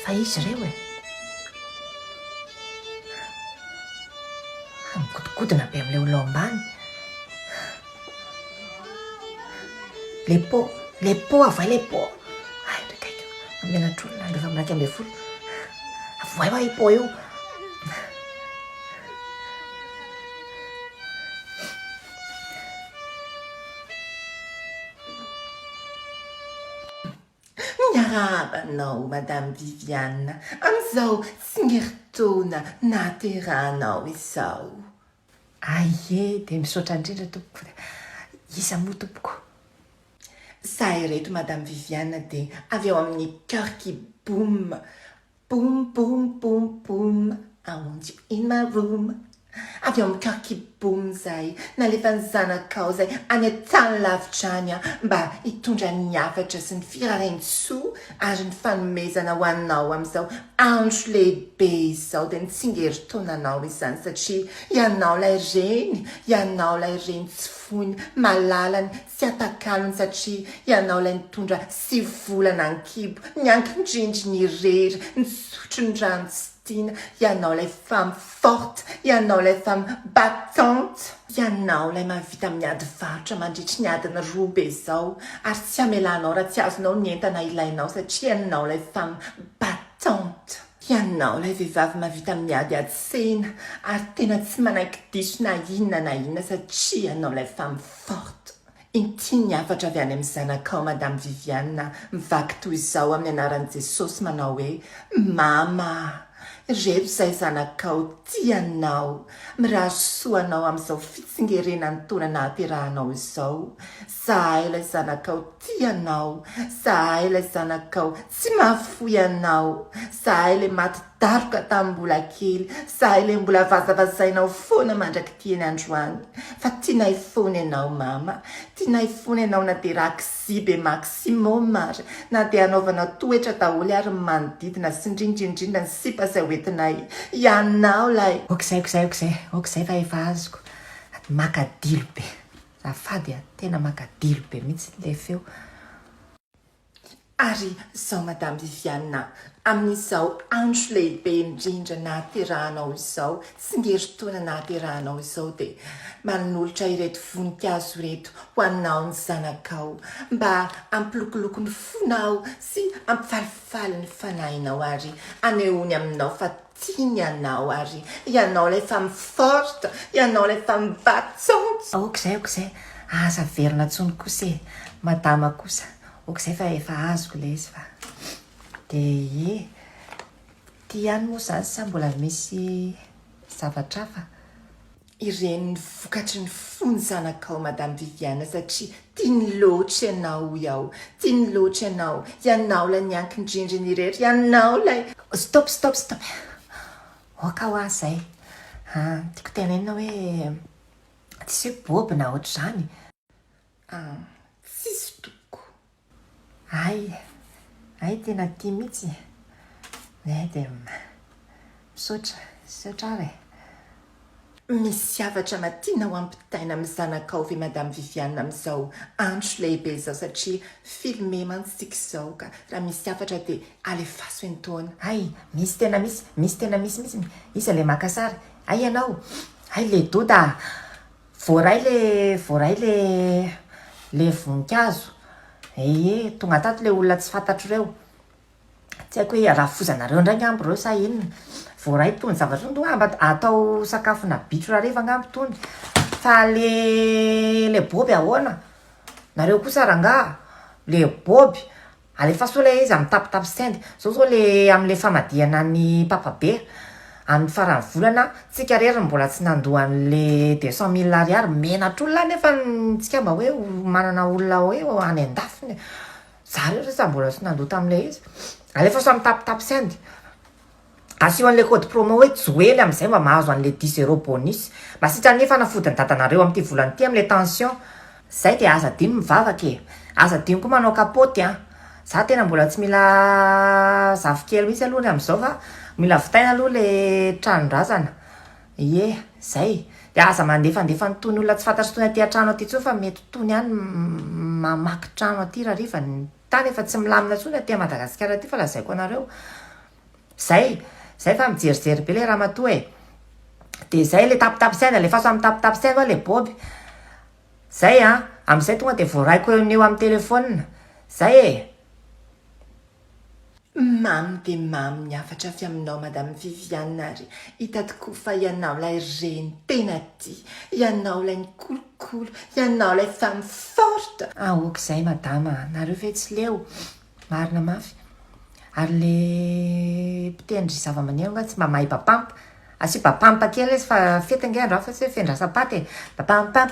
fa izy ireo e mikodokodina be amin'ilay olona ambany le po avay le po ay ndraikaika amenatr'olona andrefa miraika ambe folo avoay va ipo io miarabanao madame Viviane am'izao tsingeritona nateranao izao aie de misaotra indrindra tompoko isa moa tompoko zahay reto madame Viviane de avy eo amin'ny coeur qui boum boum boum boum boum I want you in my room avy eo amin'ny coeur qui boum zay nalefa ny zanakao zay any an-tany lavitra any mba hitondra ny hafatra sy ny firaren-tsoa ary ny fanomezana ho anao amin'izao andro lehibe izao de nitsingeritaonanao izany satria ianao lay reny tsy fony malalany tsy atakalony satria ianao lay nitondra 6 volana ankibo niankindrindry ny rery nisotro ny rano tsy tiana ianao lay femme forte ianao lay femme battante ianao lay mahavita miady varotra mandritry ny adiny 2 be zao ary tsy amelanao raha tsy azonao ny entana ilainao satria ianao lay femme battante ianao lay vehivavy mahavita miady atsena ary tena tsy manaiky diso na inona satria ianao lay femme forte inty ny afatra avy any amin'ny zanakao madame Viviane mivaky toy izao amin'ny anaran'i Jesosy manao hoe mama reto zay zanakao tianao mirazo soanao amin'izao fitsingerenany taona nahaterahanao izao zahay lay zanakao tianao zahay lay zanakao tsy mahafoy anao zahay lay maty daroka tamin'ny-mbola kely zahay lay mbola vazavazainao foana mandraky tiany androany fa tianay foana ianao mama tianay foana ianao na de rakizibe maximum ary na de anaovana toetra daholo ary manodidina sy indrindrindrindra ny sipa zay hoentinay ianao lay okzay fa efa azoko makadilo be zafady tena makadilo be mihitsy le feo ary zao madame Viviane amin'izao andro lehibe indrindra nahaterahanao izao tsingeritaona nahaterahanao izao de manolotra ireto voninkazo reto ho anao ny zanakao mba ampilokiloko ny fonao sy ampifalifaly ny fanahinao ary anehoany aminao fa tiany ianao ary ianao lay femme forte ianao lay femme battante okzay aza verina tsony kosa madama kosa okzay fa efa azoko le izy fa de ty ihany moa zany sa mbola misy zavatra fa ireny ny vokatry ny fony zanakao madame Viviane satria tiany loatra ianao iaho tiany loatra ianao lay niankindrindry ny rery ianao lay stop oka ho azy zay tiako tenena hoe tsy hoe boby na ohatr' zany tsisy toko ay tena tia mihitsy de misaotra ary misy zavatra matina ho ampitaina amin'ny zanakao ve madame Viviane amin'izao andro lehibe izao satria filme mantsika izao ka raha misy zavatra de alefaso entoana ay misy tena misy isa le makasary ay ianao ay le doda voaray le voninkazo tonga tato le olona tsy fantatro reo tsy haiko hoe raha fozanareo ndray ngambo reo sa inona voaray tony zavatra tonga mba atao sakafona bitro raha rehefa ngambo tony fa le boby ahoana nareo kosa ranga le boby alefa so le izy amin'ny tapitapy sendy zao le amin'le famadiana ny papabe amin'ny farany volana tsika rery mbola tsy nandohan'le 200 000 ariary menatr'olona nefa tsika mba hoe manana olona hoe any an-dafiny zareo resa mbola tsy nandoha tam'le izy alefa so amin'ny tapitapy sendy asio an'le code promo hoe joely amin'izay mba mahazo an'le 10 € bonus mba sitra nefa nafody ny datanareo amin'ity volany ty amin'le tension zay de aza diny mivavaka aza diny koa manao kapoty za tena mbola tsy mila zafikely mihitsy aloha amin'izao fa mila vitaina aloha le tranondrazana zay de aza mandefandefa nytony olona tsy fantatry tony aty an-trano aty tsony fa mety tony ihany mamaky trano aty raha riva ny tany efa tsy milamina tsony aty Madagasikara aty fa lazaiko anareo Zay fa mijerijery be le raha matoa e. De zay le tapitapisaina, le faso amin'ny tapitapisaina le Boby. Zay amin'izay tonga de voaraiko eo amin'ny telefônina. Zay e. Mamy de mamy niafatra avy aminao madame Viviane ary hita tokoa fa ianao lay reny tena tia, ianao lay nikolokolo, ianao lay femme forte. Aoka zay madama, nareo ve tsy leo? Marina mafy. Ary le mpitendry zava-maneno nga tsy mba mahay bapampa. Asy bapampa kely izy fa fety nge andro fa tsy hoe fendrasam-paty e. Bapampam,